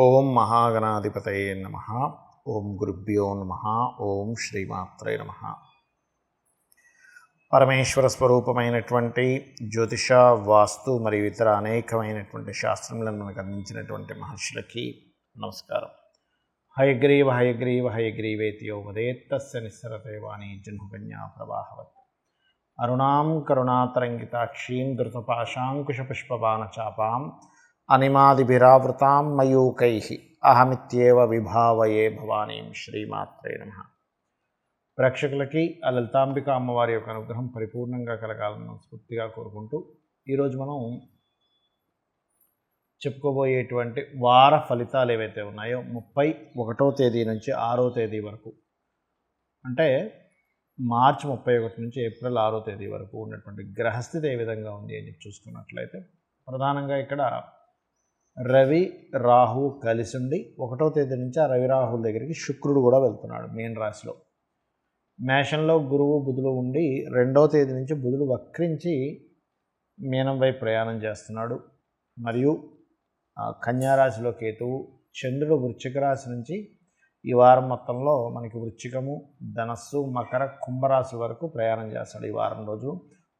ఓం మహాగణాధిపతయే నమః. ఓం గురుభ్యో నమః. ఓం శ్రీమాత్రే నమః. పరమేశ్వర స్వరూపమైనటువంటి జ్యోతిష, వాస్తు మరియు ఇతర అనేకమైనటువంటి శాస్త్రములను మనకు అందించినటువంటి మహర్షులకి నమస్కారం. హయగ్రీవ హయగ్రీవ హయగ్రీవేతి యో వదేత్తస్య నిస్సరతే వాణీ జన్మకన్యా ప్రవాహవత్. అరుణాం కరుణాతరంగితాక్షీం ధృతపాశాంకుశపుష్పబాణచాపాం అనిమాదిభిరావృతాం మయూకైః అహమిత్యేవ విభావయే భవానీం. శ్రీమాత్రే నమః. ప్రేక్షకులకి ఆ లలితాంబిక అమ్మవారి యొక్క అనుగ్రహం పరిపూర్ణంగా కలగాలని మనస్ఫూర్తిగా కోరుకుంటూ ఈరోజు మనం చెప్పుకోబోయేటువంటి వార ఫలితాలు ఏవైతే ఉన్నాయో 31వ తేదీ నుంచి 6వ తేదీ వరకు, అంటే మార్చి 31 నుంచి ఏప్రిల్ 6వ తేదీ వరకు ఉన్నటువంటి గ్రహస్థితి ఏ విధంగా ఉంది అని చూసుకున్నట్లయితే, ప్రధానంగా ఇక్కడ రవి రాహు కలిసి ఉండి 1వ తేదీ నుంచి ఆ రవి రాహుల దగ్గరికి శుక్రుడు కూడా వెళ్తున్నాడు మీన రాశిలో. మేషంలో గురువు బుధులు ఉండి 2వ తేదీ నుంచి బుధుడు వక్రించి మీనం వైపు ప్రయాణం చేస్తున్నాడు. మరియు కన్యారాశిలో కేతువు, చంద్రుడు వృశ్చిక రాశి నుంచి ఈ వారం మొత్తంలో మనకి వృశ్చికము, ధనస్సు, మకర, కుంభరాశి వరకు ప్రయాణం చేస్తాడు. ఈ వారం రోజులు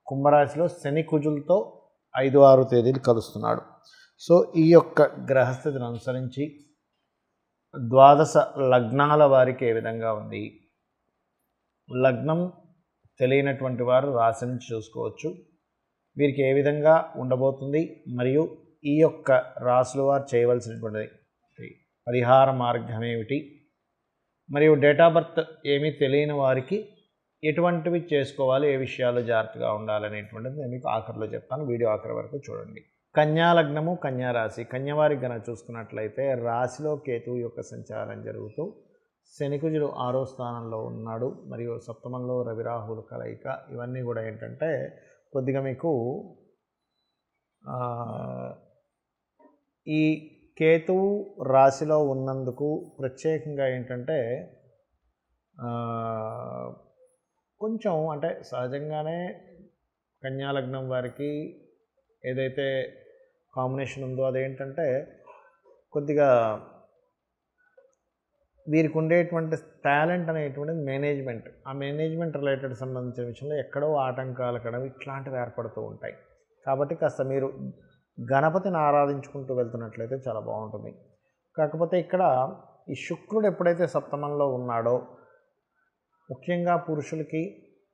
కుంభరాశిలో శని కుజులతో 5-6 తేదీలు కలుస్తున్నాడు. సో ఈ యొక్క గ్రహస్థితిని అనుసరించి ద్వాదశ లగ్నాల వారికి ఏ విధంగా ఉంది, లగ్నం తెలియనటువంటి వారు రాశి నుంచి చూసుకోవచ్చు, వీరికి ఏ విధంగా ఉండబోతుంది, మరియు ఈ యొక్క రాశుల వారు చేయవలసినటువంటి పరిహార మార్గం ఏమిటి, మరియు డేట్ ఆఫ్ బర్త్ ఏమీ తెలియని వారికి ఎటువంటివి చేసుకోవాలి, ఏ విషయాలు జాగ్రత్తగా ఉండాలనేటువంటిది నేను మీకు ఆఖరిలో చెప్తాను. వీడియో ఆఖరి వరకు చూడండి. కన్యా లగ్నము, కన్యా రాశి. కన్యవారికి కనుక చూసుకున్నట్లయితే రాశిలో కేతువు యొక్క సంచారం జరుగుతూ శనికుజుడు 6వ స్థానంలో ఉన్నాడు, మరియు సప్తమంలో రవిరాహుల కలయిక. ఇవన్నీ కూడా ఏంటంటే కొద్దిగా మీకు ఈ కేతువు రాశిలో ఉన్నందుకు ప్రత్యేకంగా ఏంటంటే కొంచెం అంటే సహజంగానే కన్యాలగ్నం వారికి ఏదైతే కాంబినేషన్ ఉందో అదేంటంటే కొద్దిగా వీరికి ఉండేటువంటి టాలెంట్ అనేటువంటిది మేనేజ్మెంట్. ఆ మేనేజ్మెంట్ రిలేటెడ్ సంబంధించిన విషయంలో ఎక్కడో ఆటంకాలు కడవి ఇట్లాంటివి ఏర్పడుతూ ఉంటాయి. కాబట్టి కాస్త మీరు గణపతిని ఆరాధించుకుంటూ వెళ్తున్నట్లయితే చాలా బాగుంటుంది. కాకపోతే ఇక్కడ ఈ శుక్రుడు ఎప్పుడైతే సప్తమంలో ఉన్నాడో, ముఖ్యంగా పురుషులకి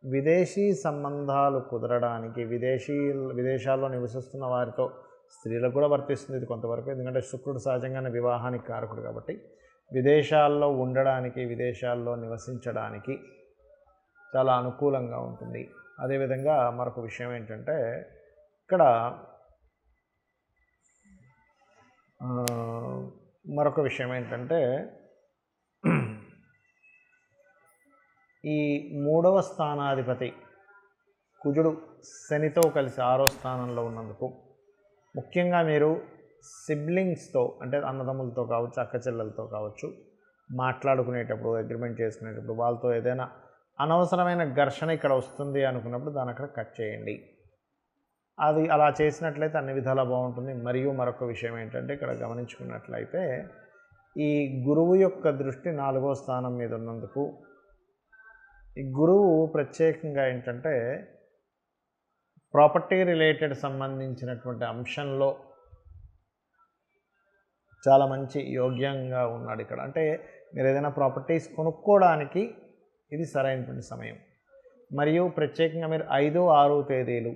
విదేశీ సంబంధాలు కుదరడానికి, విదేశాల్లో నివసిస్తున్న వారితో, స్త్రీలకు కూడా వర్తిస్తుంది ఇది కొంతవరకు, ఎందుకంటే శుక్రుడు సహజంగానే వివాహానికి కారకుడు కాబట్టి విదేశాల్లో ఉండడానికి, విదేశాల్లో నివసించడానికి చాలా అనుకూలంగా ఉంటుంది. అదేవిధంగా మరొక విషయం ఏంటంటే ఇక్కడ ఈ 3వ స్థానాధిపతి కుజుడు శనితో కలిసి 6వ స్థానంలో ఉన్నందుకు ముఖ్యంగా మీరు సిబ్లింగ్స్తో, అంటే అన్నదమ్ములతో కావచ్చు, అక్కచెల్లెలతో కావచ్చు, మాట్లాడుకునేటప్పుడు, అగ్రిమెంట్ చేసుకునేటప్పుడు వాళ్ళతో ఏదైనా అనవసరమైన ఘర్షణ ఇక్కడ వస్తుంది అనుకున్నప్పుడు దాన్ని అక్కడ కట్ చేయండి. అది అలా చేసినట్లయితే అన్ని విధాలా బాగుంటుంది. మరియు మరొక విషయం ఏంటంటే ఇక్కడ గమనించుకున్నట్లయితే ఈ గురువు యొక్క దృష్టి 4వ స్థానం మీద ఉన్నందుకు ఈ గురువు ప్రత్యేకంగా ఏంటంటే ప్రాపర్టీ రిలేటెడ్ సంబంధించినటువంటి అంశంలో చాలా మంచి యోగ్యంగా ఉన్నాడు ఇక్కడ. అంటే మీరు ఏదైనా ప్రాపర్టీస్ కొనుక్కోవడానికి ఇది సరైనటువంటి సమయం. మరియు ప్రత్యేకంగా మీరు 5-6 తేదీలు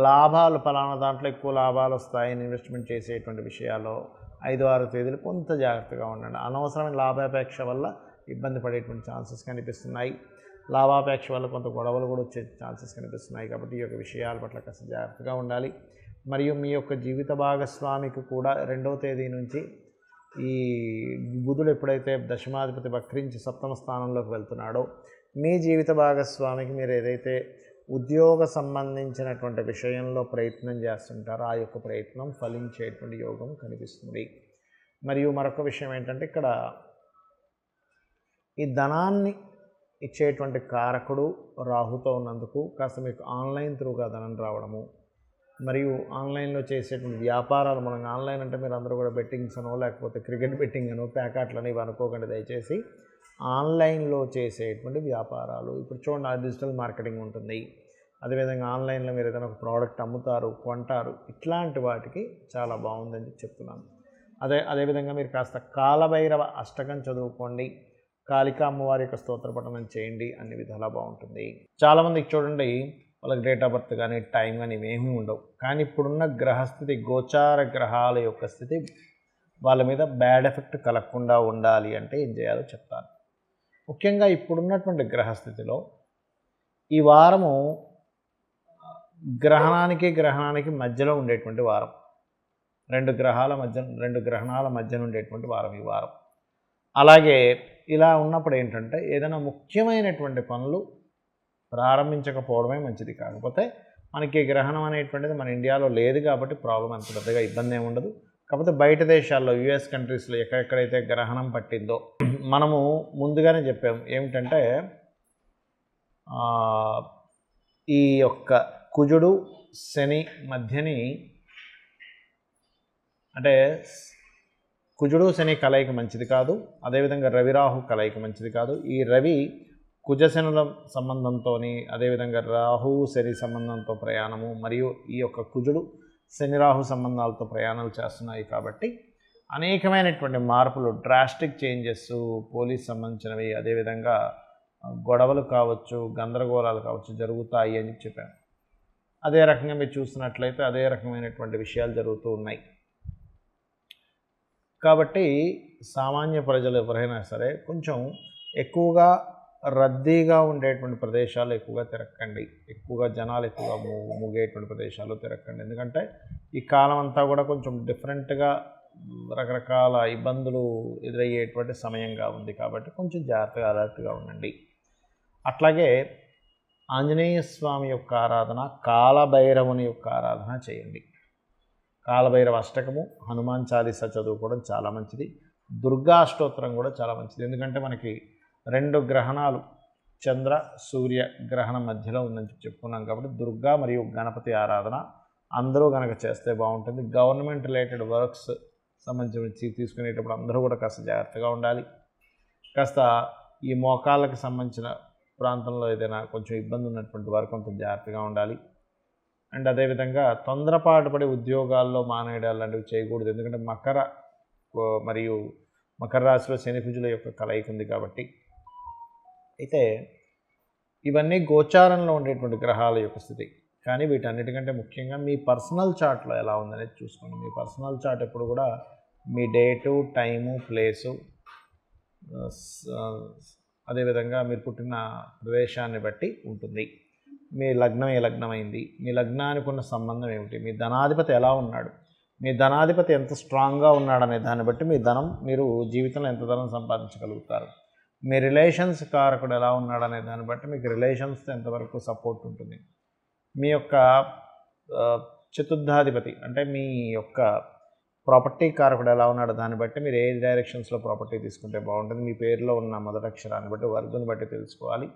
లాభాలు, ఫలానా దాంట్లో ఎక్కువ లాభాలు వస్తాయని ఇన్వెస్ట్మెంట్ చేసేటువంటి విషయాల్లో 5-6 తేదీలు కొంత జాగ్రత్తగా ఉండండి. అనవసరమైన లాభాపేక్ష వల్ల ఇబ్బంది పడేటువంటి ఛాన్సెస్ కనిపిస్తున్నాయి. లాభాపేక్ష వల్ల కొంత గొడవలు కూడా వచ్చే ఛాన్సెస్ కనిపిస్తున్నాయి. కాబట్టి ఈ యొక్క విషయాల పట్ల కాస్త జాగ్రత్తగా ఉండాలి. మరియు మీ యొక్క జీవిత భాగస్వామికి కూడా 2వ తేదీ నుంచి ఈ బుధుడు ఎప్పుడైతే దశమాధిపతి వక్రించి 7వ స్థానంలోకి వెళ్తున్నాడో, మీ జీవిత భాగస్వామికి మీరు ఏదైతే ఉద్యోగ సంబంధించినటువంటి విషయంలో ప్రయత్నం చేస్తుంటారో ఆ యొక్క ప్రయత్నం ఫలించేటువంటి యోగం కనిపిస్తుంది. మరియు మరొక విషయం ఏంటంటే ఇక్కడ ఈ ధనాన్ని ఇచ్చేటువంటి కారకుడు రాహుతో ఉన్నందుకు కాస్త మీకు ఆన్లైన్ త్రూగా ధనం రావడము, మరియు ఆన్లైన్లో చేసేటువంటి వ్యాపారాలు, మనం ఆన్లైన్ అంటే మీరు అందరూ కూడా బెట్టింగ్స్ అనో లేకపోతే క్రికెట్ బెట్టింగ్ అనో ప్యాకెట్లని ఇవి అనుకోకండి దయచేసి. ఆన్లైన్లో చేసేటువంటి వ్యాపారాలు, ఇప్పుడు చూడండి డిజిటల్ మార్కెటింగ్ ఉంటుంది, అదేవిధంగా ఆన్లైన్లో మీరు ఏదైనా ఒక ప్రోడక్ట్ అమ్ముతారు, కొంటారు, ఇట్లాంటి వాటికి చాలా బాగుందని చెప్తున్నాను. అదేవిధంగా మీరు కాస్త కాలభైరవ అష్టకం చదువుకోండి, కాళికా అమ్మవారి యొక్క స్తోత్ర పఠనం చేయండి, అన్ని విధాలా బాగుంటుంది. చాలామందికి చూడండి వాళ్ళకి డేట్ ఆఫ్ బర్త్ కానీ టైం కానీ ఇవేమీ ఉండవు, కానీ ఇప్పుడున్న గ్రహస్థితి, గోచార గ్రహాల యొక్క స్థితి వాళ్ళ మీద బ్యాడ్ ఎఫెక్ట్ కలగకుండా ఉండాలి అంటే ఏం చేయాలో చెప్తాను. ముఖ్యంగా ఇప్పుడున్నటువంటి గ్రహస్థితిలో ఈ వారము గ్రహణానికి మధ్యలో ఉండేటువంటి వారం, రెండు గ్రహణాల మధ్యన ఉండేటువంటి వారం ఈ వారం. అలాగే ఇలా ఉన్నప్పుడు ఏంటంటే ఏదైనా ముఖ్యమైనటువంటి పనులు ప్రారంభించకపోవడమే మంచిది. కాకపోతే మనకి గ్రహణం అనేటువంటిది మన ఇండియాలో లేదు కాబట్టి ప్రాబ్లం అంత పెద్దగా ఇబ్బంది ఏమి ఉండదు. కాకపోతే బయట దేశాల్లో యుఎస్ కంట్రీస్లో ఎక్కడెక్కడైతే గ్రహణం పట్టిందో మనము ముందుగానే చెప్పాము ఏమిటంటే ఈ యొక్క కుజుడు శని మధ్యని, అంటే కుజుడు శని కలయిక మంచిది కాదు, అదేవిధంగా రవిరాహు కలయిక మంచిది కాదు. ఈ రవి కుజశనుల సంబంధంతో, అదేవిధంగా రాహు శని సంబంధంతో ప్రయాణము, మరియు ఈ యొక్క కుజుడు శని రాహు సంబంధాలతో ప్రయాణాలు చేస్తున్నాయి కాబట్టి అనేకమైనటువంటి మార్పులు, డ్రాస్టిక్ చేంజెస్ పోలీస్ సంబంధించినవి, అదేవిధంగా గొడవలు కావచ్చు, గందరగోళాలు కావచ్చు జరుగుతాయి అని చెప్పాను. అదే రకంగా మీరు చూసినట్లయితే అదే రకమైనటువంటి విషయాలు జరుగుతూ ఉన్నాయి. కాబట్టి సామాన్య ప్రజలు ఎవరైనా సరే కొంచెం ఎక్కువగా రద్దీగా ఉండేటువంటి ప్రదేశాలు ఎక్కువగా తిరగకండి, ఎక్కువగా జనాలు ఎక్కువగా ముగేటువంటి ప్రదేశాలు తిరగకండి. ఎందుకంటే ఈ కాలం అంతా కూడా కొంచెం డిఫరెంట్గా రకరకాల ఇబ్బందులు ఎదురయ్యేటువంటి సమయంగా ఉంది కాబట్టి కొంచెం జాగ్రత్తగా అలర్ట్గా ఉండండి. అట్లాగే ఆంజనేయ స్వామి యొక్క ఆరాధన, కాలభైరవుని యొక్క ఆరాధన చేయండి. కాలభైరవ అష్టకము, హనుమాన్ చాలీసా చదువుకోవడం చాలా మంచిది. దుర్గా అష్టోత్తరం కూడా చాలా మంచిది. ఎందుకంటే మనకి రెండు గ్రహణాలు, చంద్ర సూర్య గ్రహణం మధ్యలో ఉందని చెప్పుకున్నాం కాబట్టి దుర్గా మరియు గణపతి ఆరాధన అందరూ కనుక చేస్తే బాగుంటుంది. గవర్నమెంట్ రిలేటెడ్ వర్క్స్ సంబంధించి తీసుకునేటప్పుడు అందరూ కూడా కాస్త జాగ్రత్తగా ఉండాలి. కాస్త ఈ మోకాళ్ళకి సంబంధించిన ప్రాంతంలో ఏదైనా కొంచెం ఇబ్బంది ఉన్నటువంటి వారు కొంచెం జాగ్రత్తగా ఉండాలి. అండ్ అదేవిధంగా తొందరపాటు పడి ఉద్యోగాల్లో మానేయడాలు లాంటివి చేయకూడదు. ఎందుకంటే మకర రాశిలో శని కుజుల యొక్క కలయిక ఉంది కాబట్టి. అయితే ఇవన్నీ గోచారంలో ఉండేటువంటి గ్రహాల యొక్క స్థితి. కానీ వీటన్నిటికంటే ముఖ్యంగా మీ పర్సనల్ చార్ట్లో ఎలా ఉందనేది చూసుకోండి. మీ పర్సనల్ చార్ట్ ఎప్పుడు కూడా మీ డేటు, టైము, ప్లేసు, అదేవిధంగా మీరు పుట్టిన ప్రదేశాన్ని బట్టి ఉంటుంది. మీ లగ్నం ఏ లగ్నం అయింది, మీ లగ్నానికి ఉన్న సంబంధం ఏమిటి, మీ ధనాధిపతి ఎలా ఉన్నాడు, మీ ధనాధిపతి ఎంత స్ట్రాంగ్గా ఉన్నాడనే దాన్ని బట్టి మీరు జీవితంలో ఎంత ధనం సంపాదించగలుగుతారు, మీ రిలేషన్స్ కారకుడు ఎలా ఉన్నాడనే దాన్ని బట్టి మీకు రిలేషన్స్తో ఎంతవరకు సపోర్ట్ ఉంటుంది, మీ యొక్క చతుర్థాధిపతి అంటే మీ యొక్క ప్రాపర్టీ కారకుడు ఎలా ఉన్నాడో దాన్ని బట్టి మీరు ఏ డైరెక్షన్స్లో ప్రాపర్టీ తీసుకుంటే బాగుంటుంది, మీ పేరులో ఉన్న మొదటి అక్షరాన్ని బట్టి, వర్గుని బట్టి తెలుసుకోవాలి.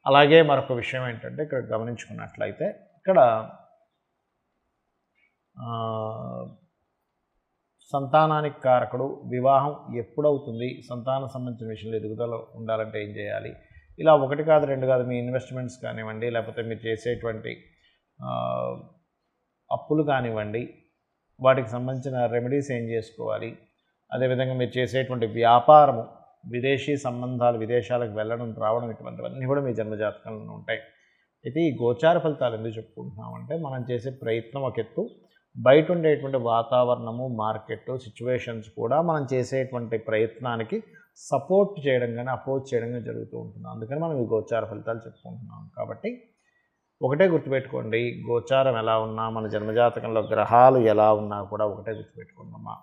అలాగే మరొక విషయం ఏంటంటే ఇక్కడ గమనించుకున్నట్లయితే ఇక్కడ సంతానానికి కారకుడు, వివాహం ఎప్పుడవుతుంది, సంతానం సంబంధించిన విషయంలో ఎదుగుదల ఉండాలంటే ఏం చేయాలి, ఇలా ఒకటి కాదు రెండు కాదు మీ ఇన్వెస్ట్మెంట్స్ కానివ్వండి, లేకపోతే మీరు చేసేటువంటి అప్పులు కానివ్వండి, వాటికి సంబంధించిన రెమెడీస్ ఏం చేసుకోవాలి, అదేవిధంగా మీరు చేసేటువంటి వ్యాపారము, విదేశీ సంబంధాలు, విదేశాలకు వెళ్ళడం రావడం, ఇటువంటివన్నీ కూడా మీ జన్మజాతకంలో ఉంటాయి. అయితే ఈ గోచార ఫలితాలు ఎందుకు చెప్పుకుంటున్నామంటే మనం చేసే ప్రయత్నం ఒక ఎత్తు, బయట ఉండేటువంటి వాతావరణము, మార్కెట్ సిచ్యువేషన్స్ కూడా మనం చేసేటువంటి ప్రయత్నానికి సపోర్ట్ చేయడం కానీ అపోజ్ చేయడం కానీ జరుగుతూ ఉంటుంది. అందుకని మనం ఈ గోచార ఫలితాలు చెప్పుకుంటున్నాం. కాబట్టి ఒకటే గుర్తుపెట్టుకోండి, గోచారం ఎలా ఉన్నా, మన జన్మజాతకంలో గ్రహాలు ఎలా ఉన్నా కూడా ఒకటే గుర్తుపెట్టుకుందామా,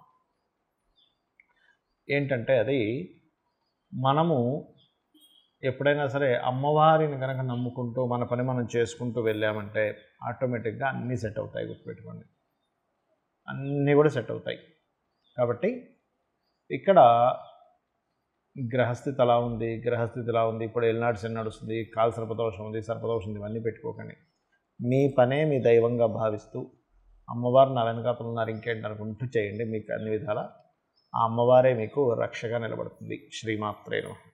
ఏంటంటే అది మనము ఎప్పుడైనా సరే అమ్మవారిని కనుక నమ్ముకుంటూ మన పని మనం చేసుకుంటూ వెళ్ళామంటే ఆటోమేటిక్గా అన్నీ సెట్ అవుతాయి. గుర్తుపెట్టుకోండి, అన్నీ కూడా సెట్ అవుతాయి. కాబట్టి ఇక్కడ గ్రహస్థితి ఎలా ఉంది, ఇప్పుడు ఏలినాటి శని నడుస్తుంది, కాల సర్పదోషం ఉంది, ఇవన్నీ పెట్టుకోకండి. మీ పనే మీ దైవంగా భావిస్తూ అమ్మవారు నా వెనకాతలు ఉన్నారు ఇంకేంటి అనుకుంటూ చేయండి, మీకు అన్ని విధాల ఆ అమ్మవారే మీకు రక్షగా నిలబడుతుంది. శ్రీమాత్రే నమః.